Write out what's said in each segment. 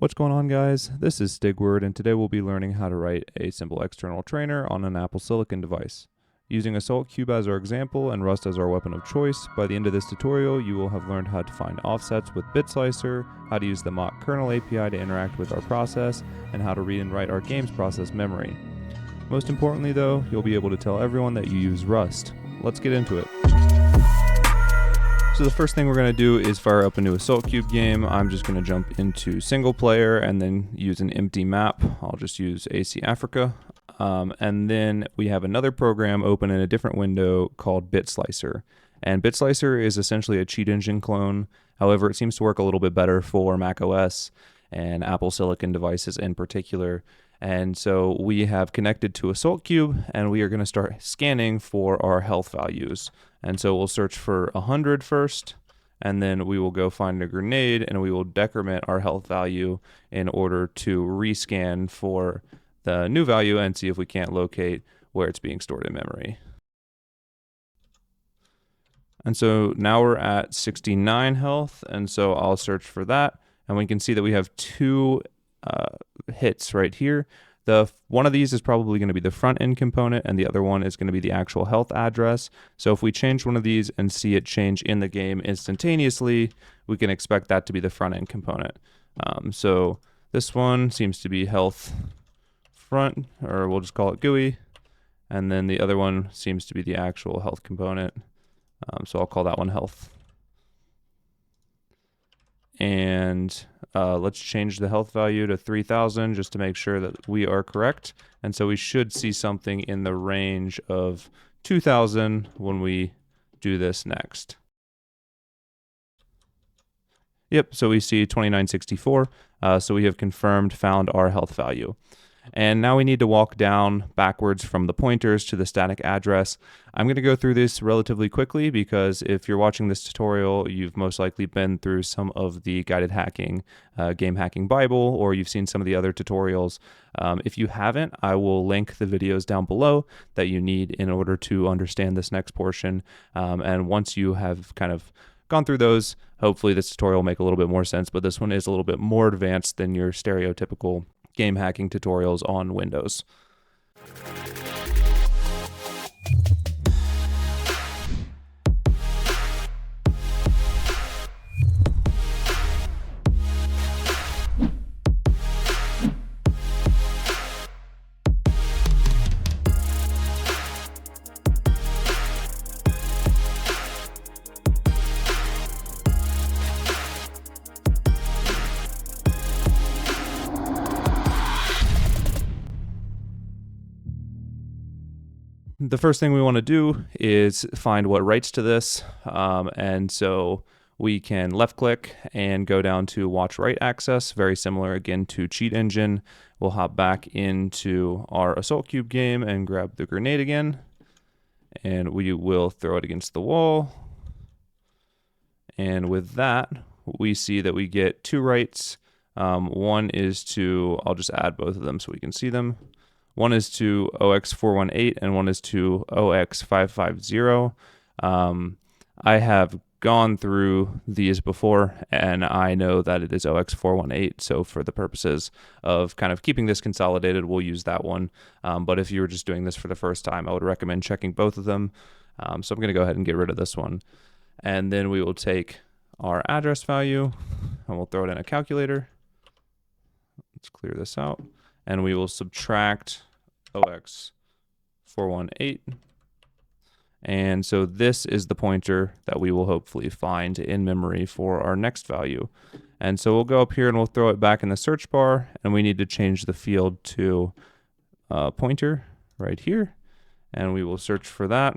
What's going on, guys? This is Stigward, and today we'll be learning how to write a simple external trainer on an Apple Silicon device. Using AssaultCube as our example and Rust as our weapon of choice, by the end of this tutorial you will have learned how to find offsets with BitSlicer, how to use the mock kernel API to interact with our process, and how to read and write our games process memory. Most importantly though, you'll be able to tell everyone that you use Rust. Let's get into it. So the first thing we're going to do is fire up a new AssaultCube game. I'm just going to jump into single player and then use an empty map. I'll just use AC Africa. And then we have another program open in a different window called BitSlicer. And BitSlicer is essentially a cheat engine clone. However, it seems to work a little bit better for macOS and Apple Silicon devices in particular. And so we have connected to AssaultCube and we are going to start scanning for our health values. And so we'll search for 100 first, and then we will go find a grenade and we will decrement our health value in order to rescan for the new value and see if we can't locate where it's being stored in memory. And so now we're at 69 health, and so I'll search for that, and we can see that we have two hits right here. One of these is probably going to be the front end component, and the other one is going to be the actual health address. So if we change one of these and see it change in the game instantaneously, we can expect that to be the front end component. So this one seems to be health front, or we'll just call it GUI, and then the other one seems to be the actual health component. So I'll call that one health. And let's change the health value to 3000 just to make sure that we are correct. And so we should see something in the range of 2000 when we do this next. Yep, so we see 2964. So we have found our health value. And now we need to walk down backwards from the pointers to the static address. I'm going to go through this relatively quickly because if you're watching this tutorial, you've most likely been through some of the guided hacking, game hacking Bible, or you've seen some of the other tutorials. If you haven't, I will link the videos down below that you need in order to understand this next portion. And once you have kind of gone through those, hopefully this tutorial will make a little bit more sense, but this one is a little bit more advanced than your stereotypical game hacking tutorials on Windows. The first thing we want to do is find what writes to this, and so we can left click and go down to watch write access, very similar again to cheat engine. We'll hop back into our AssaultCube game and grab the grenade again, and we will throw it against the wall. And with that, we see that we get two writes. One is to, I'll just add both of them so we can see them. One is to OX418 and one is to OX550. I have gone through these before and I know that it is OX418. So for the purposes of kind of keeping this consolidated, we'll use that one. But if you were just doing this for the first time, I would recommend checking both of them. So I'm going to go ahead and get rid of this one. And then we will take our address value and we'll throw it in a calculator. Let's clear this out. And we will subtract OX418. And so this is the pointer that we will hopefully find in memory for our next value. And so we'll go up here and we'll throw it back in the search bar, and we need to change the field to pointer right here. And we will search for that.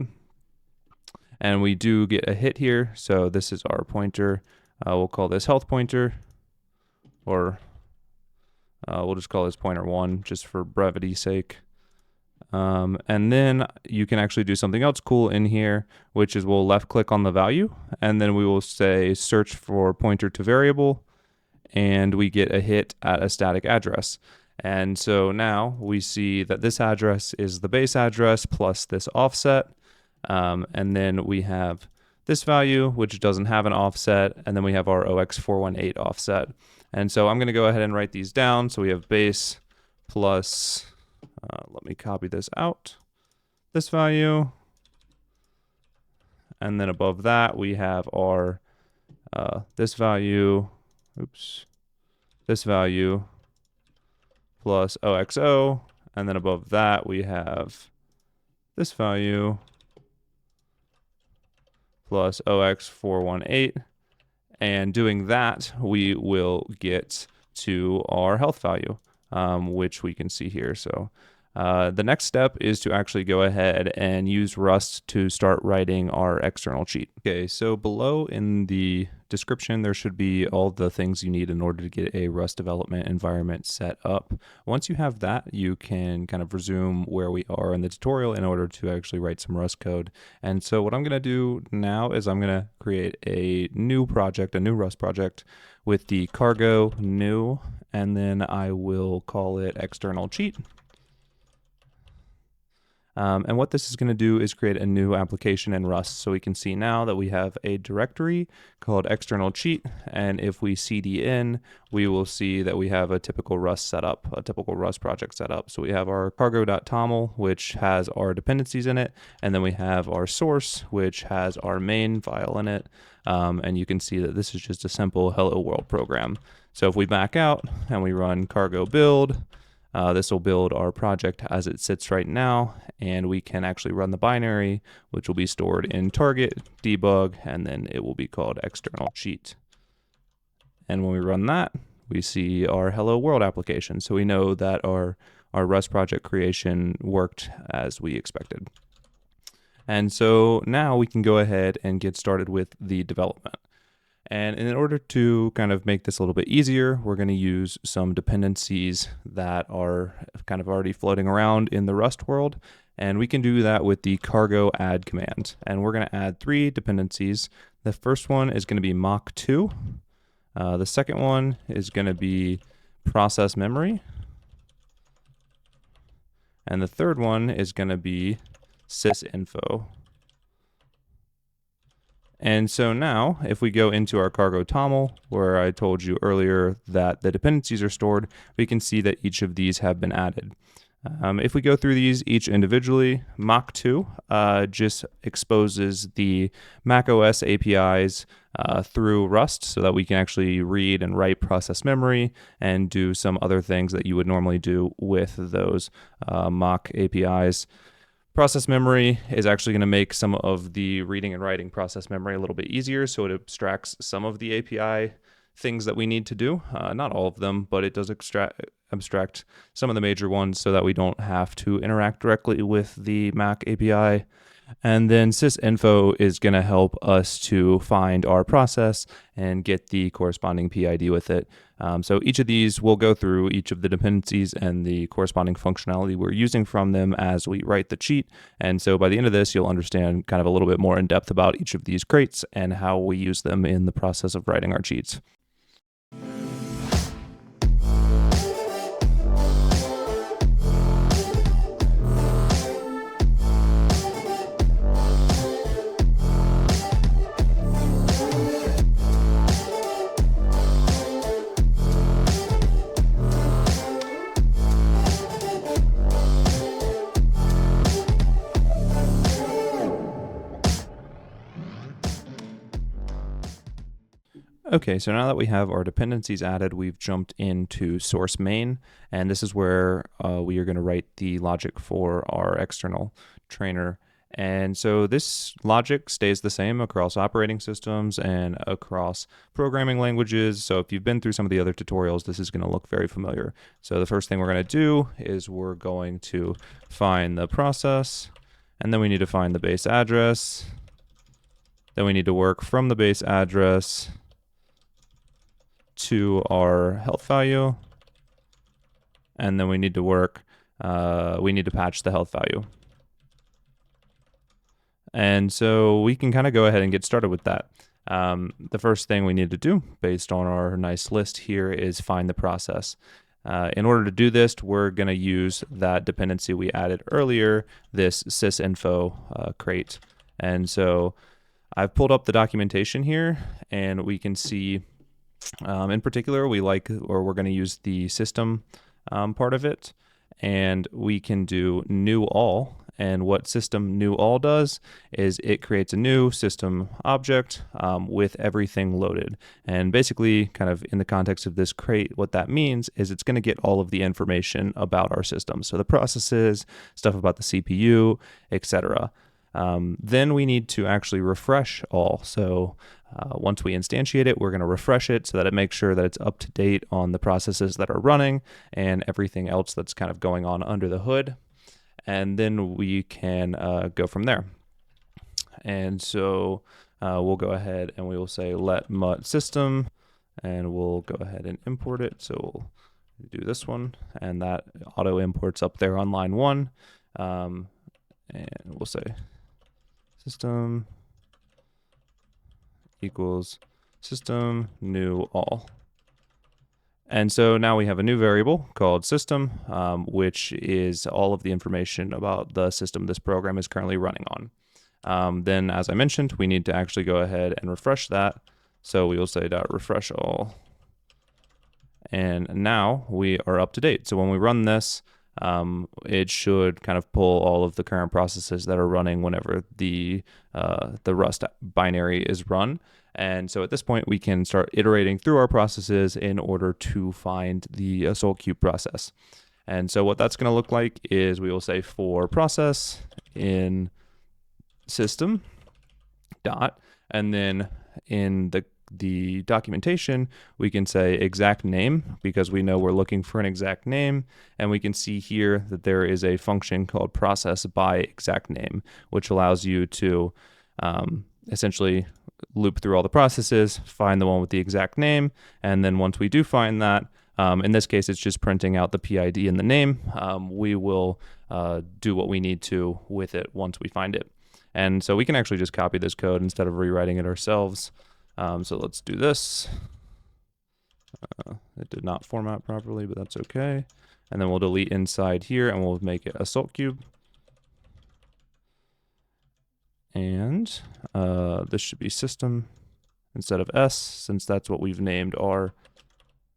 And we do get a hit here. So this is our pointer. We'll call this health pointer, or we'll just call this pointer 1 just for brevity's sake. And then you can actually do something else cool in here, which is we'll left click on the value and then we will say search for pointer to variable, and we get a hit at a static address. And so now we see that this address is the base address plus this offset. And then we have this value, which doesn't have an offset, and then we have our OX418 offset. And so I'm going to go ahead and write these down. So we have base plus, let me copy this out, this value. And then above that, we have our, this value, this value plus OXO. And then above that, we have this value plus OX418. And doing that, we will get to our health value, which we can see here. So the next step is to actually go ahead and use Rust to start writing our external cheat. Okay, so below in the description, there should be all the things you need in order to get a Rust development environment set up. Once you have that, you can kind of resume where we are in the tutorial in order to actually write some Rust code. And so what I'm going to do now is I'm going to create a new project, a new Rust project with the cargo new, and then I will call it external cheat. And what this is going to do is create a new application in Rust. So we can see now that we have a directory called external cheat. And if we cd in, we will see that we have a typical Rust setup, a typical Rust project setup. So we have our cargo.toml, which has our dependencies in it. And then we have our source, which has our main file in it. And you can see that this is just a simple hello world program. So if we back out and we run cargo build, this will build our project as it sits right now, and we can actually run the binary, which will be stored in target, debug, and then it will be called external cheat. And when we run that, we see our hello world application. So we know that our Rust project creation worked as we expected. And so now we can go ahead and get started with the development. And in order to kind of make this a little bit easier, we're going to use some dependencies that are kind of already floating around in the Rust world. And we can do that with the cargo add command. And we're going to add 3 dependencies. The first one is going to be Mach2. The second one is going to be process memory. And the third one is going to be sysinfo. And so now, if we go into our cargo toml, where I told you earlier that the dependencies are stored, we can see that each of these have been added. If we go through these each individually, Mach2 just exposes the macOS APIs through Rust so that we can actually read and write process memory and do some other things that you would normally do with those Mach APIs. Process memory is actually going to make some of the reading and writing process memory a little bit easier, so it abstracts some of the API things that we need to do. Not all of them, but it does abstract some of the major ones so that we don't have to interact directly with the Mac API. And then sysinfo is going to help us to find our process and get the corresponding PID with it. So each of these, we'll go through each of the dependencies and the corresponding functionality we're using from them as we write the cheat. And so by the end of this, you'll understand kind of a little bit more in depth about each of these crates and how we use them in the process of writing our cheats. Okay, so now that we have our dependencies added, we've jumped into source main, and this is where we are going to write the logic for our external trainer. And so this logic stays the same across operating systems and across programming languages. So if you've been through some of the other tutorials, this is going to look very familiar. So the first thing we're going to do is we're going to find the process, and then we need to find the base address. Then we need to work from the base address to our health value, and then we need to work, we need to patch the health value. And so we can kind of go ahead and get started with that. The first thing we need to do, based on our nice list here, is find the process. In order to do this, we're going to use that dependency we added earlier, this sysinfo crate. And so I've pulled up the documentation here, and we can see In particular, we're going to use the system part of it, and we can do new all. And what system new all does is it creates a new system object with everything loaded. And basically, kind of in the context of this crate, what that means is it's going to get all of the information about our system. So the processes, stuff about the CPU, etc. Then we need to actually refresh all. So once we instantiate it, we're going to refresh it so that it makes sure that it's up to date on the processes that are running and everything else that's kind of going on under the hood. And then we can go from there. And so we'll go ahead and we will say let mut system, and we'll go ahead and import it. So we'll do this one, and that auto imports up there on line 1. And we'll say system equals system new all. And so now we have a new variable called system, which is all of the information about the system this program is currently running on. Then, as I mentioned, we need to actually go ahead and refresh that. So we will say .refresh all. And now we are up to date. So when we run this, it should kind of pull all of the current processes that are running whenever the Rust binary is run. And so at this point, we can start iterating through our processes in order to find the AssaultCube process. And so what that's going to look like is we will say for process in system dot, and then in the documentation, we can say exact name because we know we're looking for an exact name. And we can see here that there is a function called process by exact name, which allows you to essentially loop through all the processes, find the one with the exact name. And then once we do find that, in this case, it's just printing out the PID and the name. We will do what we need to with it once we find it. And so we can actually just copy this code instead of rewriting it ourselves. So let's do this. It did not format properly, but that's okay. And then we'll delete inside here and we'll make it AssaultCube. And this should be system instead of S, since that's what we've named our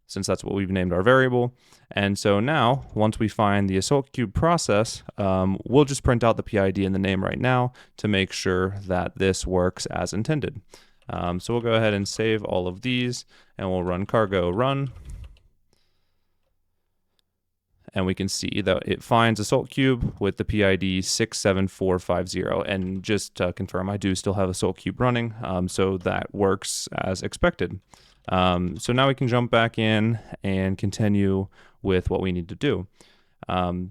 variable. And so now, once we find the AssaultCube process, we'll just print out the PID and the name right now to make sure that this works as intended. So we'll go ahead and save all of these, and we'll run cargo run. And we can see that it finds AssaultCube with the PID 67450. And just to confirm, I do still have AssaultCube running, so that works as expected. So now we can jump back in and continue with what we need to do.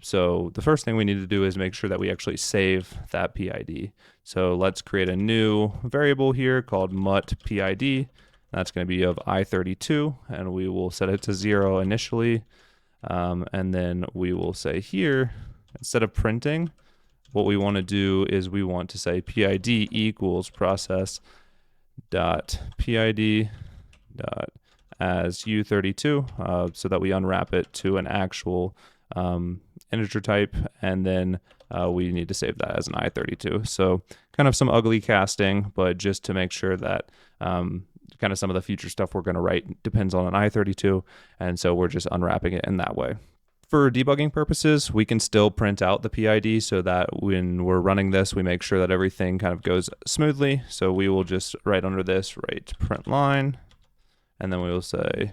So the first thing we need to do is make sure that we actually save that PID. So let's create a new variable here called mut PID. That's going to be of i32, and we will set it to 0 initially. And then we will say here, instead of printing, what we want to do is we want to say PID equals process dot PID dot as u32, so that we unwrap it to an actual integer type, and then we need to save that as an i32. So kind of some ugly casting, but just to make sure that kind of some of the future stuff we're going to write depends on an i32, and so we're just unwrapping it in that way. For debugging purposes, we can still print out the PID so that when we're running this, we make sure that everything kind of goes smoothly. So we will just write under this, write print line, and then we will say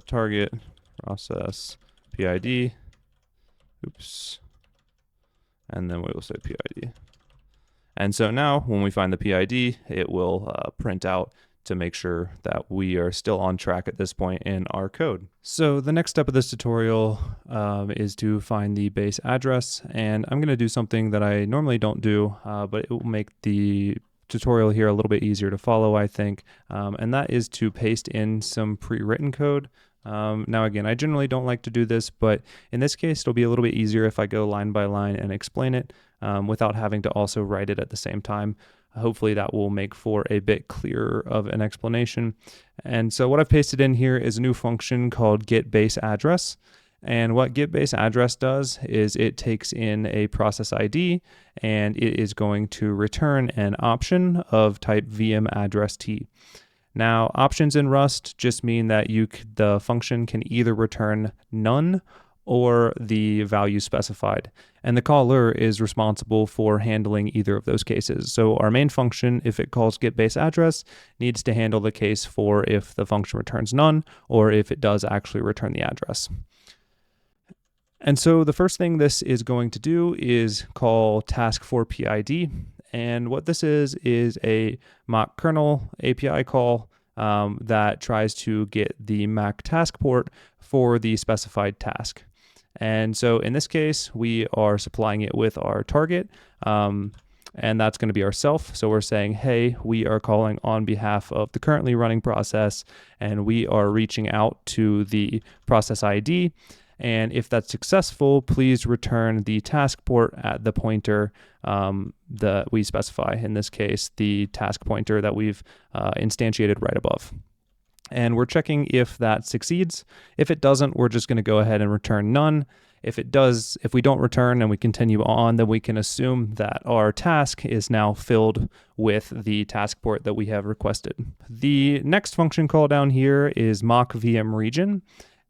target process PID, oops, and then we will say PID. And so now when we find the PID, it will print out to make sure that we are still on track at this point in our code. So the next step of this tutorial is to find the base address, and I'm going to do something that I normally don't do, but it will make the tutorial here a little bit easier to follow, I think, and that is to paste in some pre-written code. Now again, I generally don't like to do this, but in this case it'll be a little bit easier if I go line by line and explain it without having to also write it at the same time. Hopefully that will make for a bit clearer of an explanation. And so what I've pasted in here is a new function called getBaseAddress. And what getBaseAddress does is it takes in a process ID and it is going to return an option of type VM address T. Now, options in Rust just mean that the function can either return none or the value specified. And the caller is responsible for handling either of those cases. So our main function, if it calls getBaseAddress, needs to handle the case for if the function returns none or if it does actually return the address. And so the first thing this is going to do is call task4PID. And what this is a mock kernel API call that tries to get the Mac task port for the specified task. And so in this case, we are supplying it with our target, and that's going to be ourself. So we're saying, hey, we are calling on behalf of the currently running process, and we are reaching out to the process ID. And if that's successful, please return the task port at the pointer that we specify. In this case, the task pointer that we've instantiated right above. And we're checking if that succeeds. If it doesn't, we're just going to go ahead and return none. If it does, if we don't return and we continue on, then we can assume that our task is now filled with the task port that we have requested. The next function call down here is mock VM region.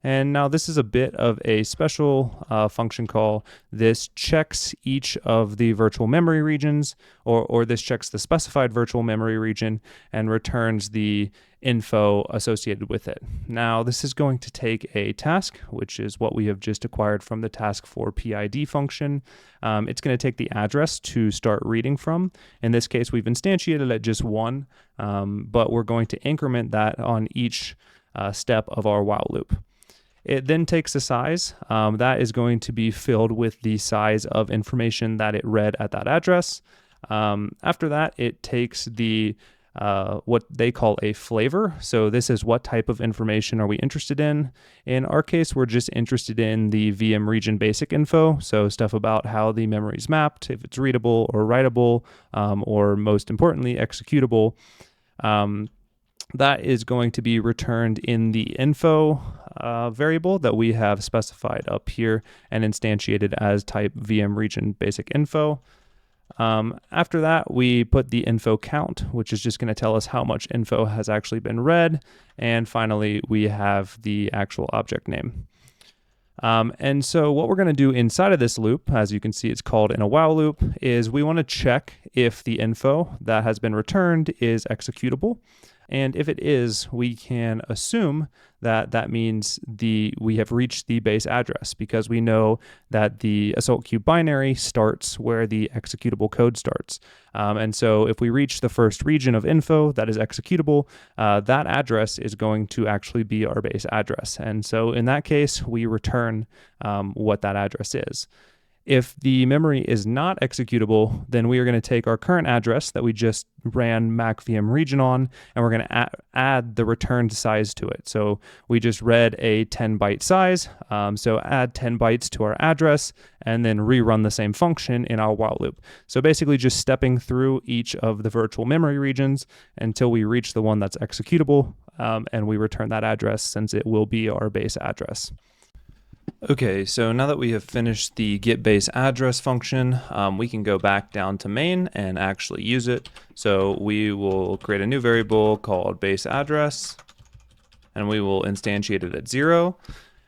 And now this is a bit of a special function call. This checks each of the virtual memory regions, or this checks the specified virtual memory region and returns the info associated with it. Now this is going to take a task, which is what we have just acquired from the task4PID function. It's going to take the address to start reading from. In this case, we've instantiated at just one, but we're going to increment that on each step of our while loop. It then takes a size that is going to be filled with the size of information that it read at that address. After that, it takes the what they call a flavor. So this is what type of information are we interested in. In our case, we're just interested in the VM region basic info. So stuff about how the memory is mapped, if it's readable or writable, or most importantly, executable. That is going to be returned in the info variable that we have specified up here and instantiated as type VM region basic info. After that, we put the info count, which is just going to tell us how much info has actually been read. And finally, we have the actual object name. And so what we're going to do inside of this loop, as you can see, it's called in a while loop, is we want to check if the info that has been returned is executable. And if it is, we can assume that that means we have reached the base address, because we know that the AssaultCube binary starts where the executable code starts. And so if we reach the first region of info that is executable, that address is going to actually be our base address. And so in that case, we return what that address is. If the memory is not executable, then we are going to take our current address that we just ran Mac VM region on, and we're going to add the returned size to it. So we just read a 10 byte size, so add 10 bytes to our address, and then rerun the same function in our while loop. So basically just stepping through each of the virtual memory regions until we reach the one that's executable, and we return that address since it will be our base address. Okay, so now that we have finished the getBaseAddress function, we can go back down to main and actually use it. So we will create a new variable called baseAddress, and we will instantiate it at 0.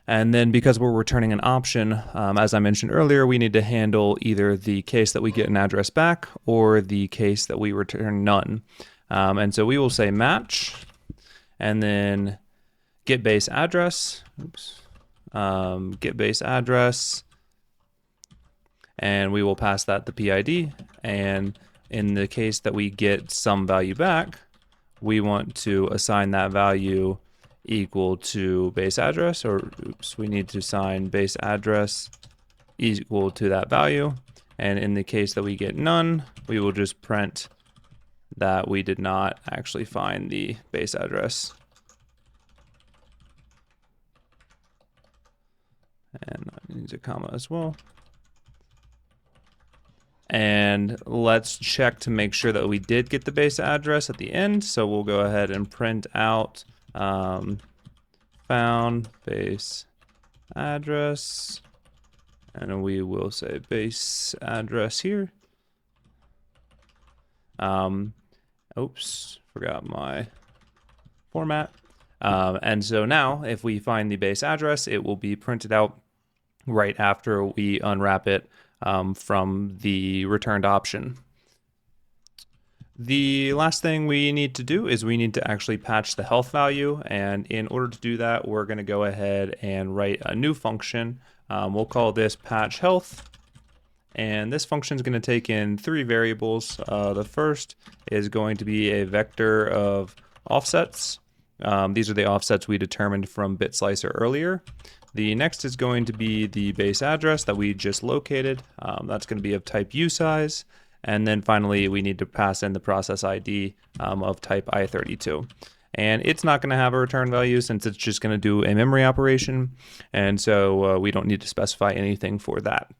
And then because we're returning an option, as I mentioned earlier, we need to handle either the case that we get an address back or the case that we return none. And so we will say match, and then getBaseAddress. Get base address, and we will pass that the PID. And in the case that we get some value back, we want to assign that value equal to base address, or we need to assign base address equal to that value. And in the case that we get none, we will just print that we did not actually find the base address. And that needs a comma as well. And let's check to make sure that we did get the base address at the end. So we'll go ahead and print out found base address. And we will say base address here. Oops, forgot my format. And so now if we find the base address, it will be printed out right after we unwrap it from the returned option. The last thing we need to do is we need to actually patch the health value, and in order to do that, we're going to go ahead and write a new function. We'll call this patch health, and this function is going to take in 3 variables. The first is going to be a vector of offsets. These are the offsets we determined from BitSlicer earlier. The next is going to be the base address that we just located. That's going to be of type usize. And then finally, we need to pass in the process ID of type i32. And it's not going to have a return value since it's just going to do a memory operation. And so we don't need to specify anything for that.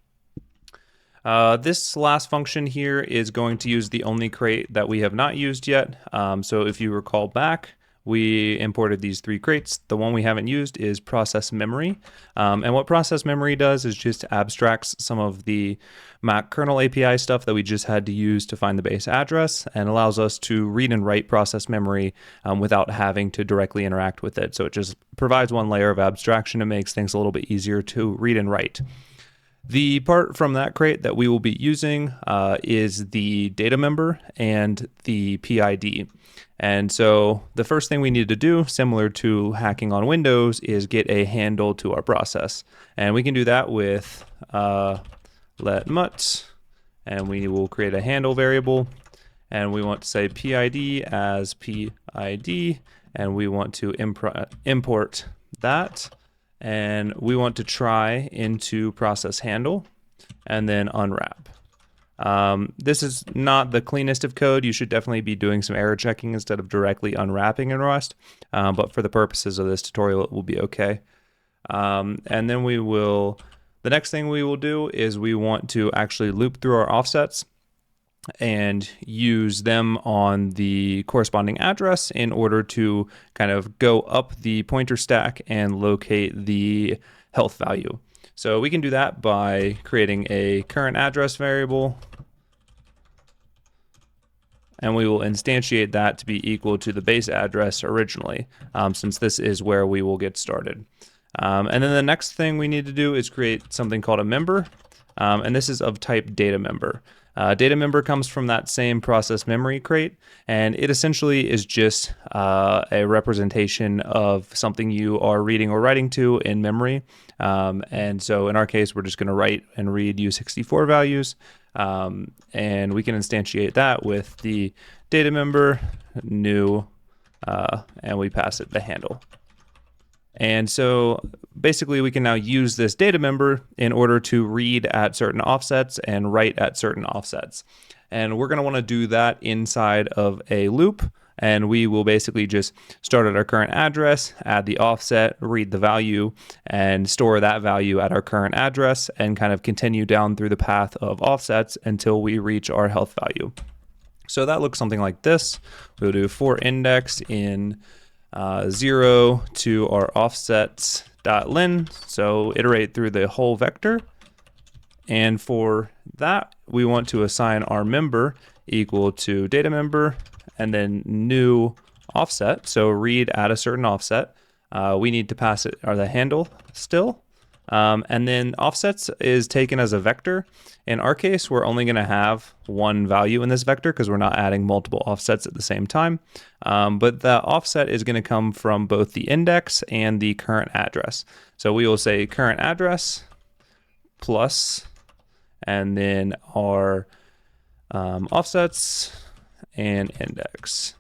This last function here is going to use the only crate that we have not used yet. So if you recall back, we imported these 3 crates. The one we haven't used is process memory. And what process memory does is just abstracts some of the Mac kernel API stuff that we just had to use to find the base address, and allows us to read and write process memory without having to directly interact with it. So it just provides one layer of abstraction and makes things a little bit easier to read and write. The part from that crate that we will be using is the data member and the PID. And so the first thing we need to do, similar to hacking on Windows, is get a handle to our process. And we can do that with let mut, and we will create a handle variable. And we want to say PID as PID, and we want to import that. And we want to try into process handle and then unwrap. This is not the cleanest of code. You should definitely be doing some error checking instead of directly unwrapping in Rust. But for the purposes of this tutorial, it will be okay. And then the next thing we will do is we want to actually loop through our offsets and use them on the corresponding address in order to kind of go up the pointer stack and locate the health value. So we can do that by creating a current address variable, and we will instantiate that to be equal to the base address originally, since this is where we will get started. And then the next thing we need to do is create something called a member, and this is of type data member. Data member comes from that same process memory crate, and it essentially is just a representation of something you are reading or writing to in memory. And so in our case, we're just going to write and read U64 values, and we can instantiate that with the data member new, and we pass it the handle. And so basically we can now use this data member in order to read at certain offsets and write at certain offsets. And we're going to want to do that inside of a loop. And we will basically just start at our current address, add the offset, read the value, and store that value at our current address, and kind of continue down through the path of offsets until we reach our health value. So that looks something like this. We'll do for index in 0 to our offsets.len, so iterate through the whole vector. And for that, we want to assign our member equal to data member and then new offset, so read at a certain offset. We need to pass it or the handle still. And then offsets is taken as a vector. In our case, we're only going to have one value in this vector because we're not adding multiple offsets at the same time. But the offset is going to come from both the index and the current address. So we will say current address plus, and then our offsets and index.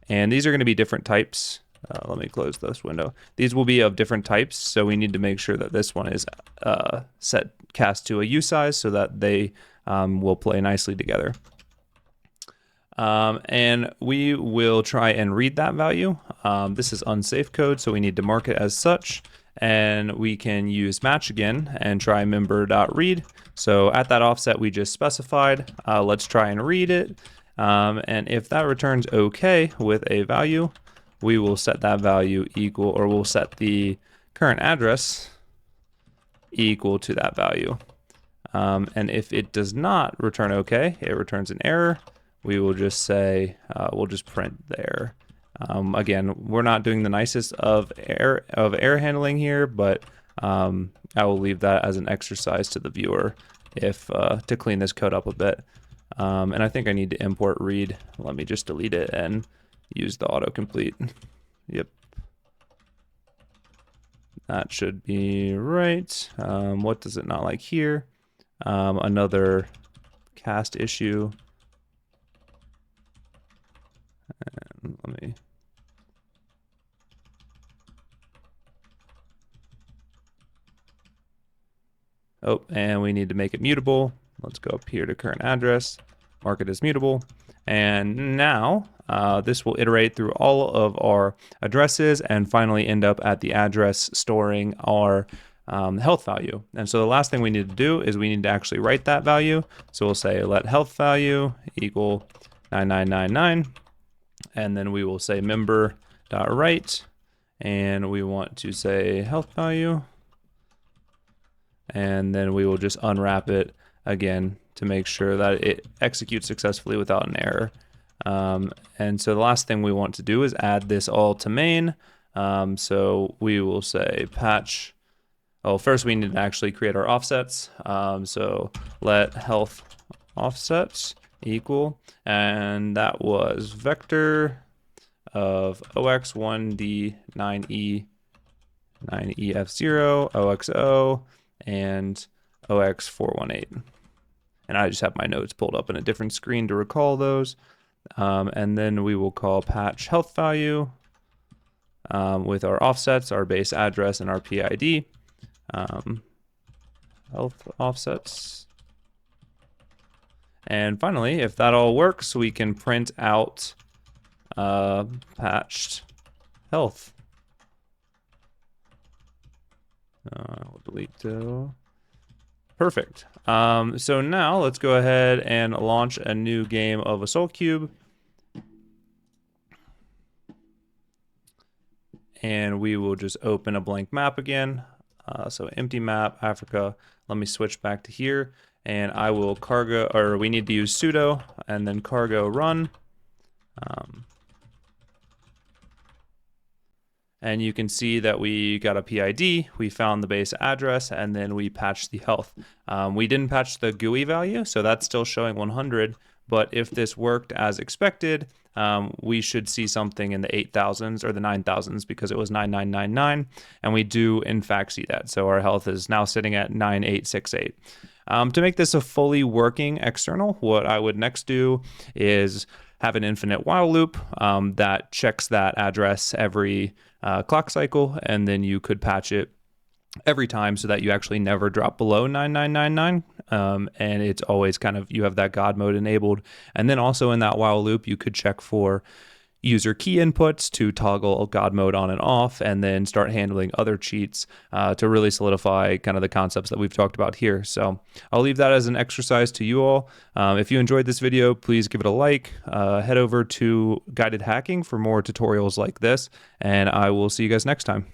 And these are going to be different types. Let me close this window. These will be of different types, so we need to make sure that this one is cast to a usize so that they will play nicely together. And we will try and read that value. This is unsafe code, so we need to mark it as such. And we can use match again and try member.read. So at that offset we just specified, let's try and read it. And if that returns okay with a value, we will set that value equal, or we'll set the current address equal to that value. And if it does not return okay, it returns an error. We will just say, we'll just print there. Again, we're not doing the nicest of error handling here, but I will leave that as an exercise to the viewer if to clean this code up a bit. And I think I need to import read. Let me just delete it and use the autocomplete. Yep. That should be right. What does it not like here? Another cast issue. And let me... Oh, and we need to make it mutable. Let's go up here to current address, mark it as mutable. And now this will iterate through all of our addresses and finally end up at the address storing our health value. And so the last thing we need to do is we need to actually write that value. So we'll say let health value equal 9999. And then we will say member.write. And we want to say health value. And then we will just unwrap it again to make sure that it executes successfully without an error. And so the last thing we want to do is add this all to main. So we will say patch. Oh, first we need to actually create our offsets. So let health offsets equal, and that was vector of OX1D 9E 9EF0 OXO and OX418. And I just have my notes pulled up in a different screen to recall those. And then we will call patch health value with our offsets, our base address, and our PID. Health offsets. And finally, if that all works, we can print out patched health. We'll delete the... Perfect. So now let's go ahead and launch a new game of AssaultCube. And we will just open a blank map again. So empty map, Africa. Let me switch back to here. And I will cargo, or we need to use sudo and then cargo run. And you can see that we got a PID, we found the base address, and then we patched the health. We didn't patch the GUI value, so that's still showing 100. But if this worked as expected, we should see something in the 8,000s or the 9,000s because it was 9999. And we do, in fact, see that. So our health is now sitting at 9868. To make this a fully working external, what I would next do is have an infinite while loop that checks that address every clock cycle, and then you could patch it every time so that you actually never drop below 9999. And it's always kind of, you have that God mode enabled. And then also in that while loop, you could check for user key inputs to toggle God mode on and off, and then start handling other cheats to really solidify kind of the concepts that we've talked about here. So I'll leave that as an exercise to you all. If you enjoyed this video, please give it a like. Head over to Guided Hacking for more tutorials like this, and I will see you guys next time.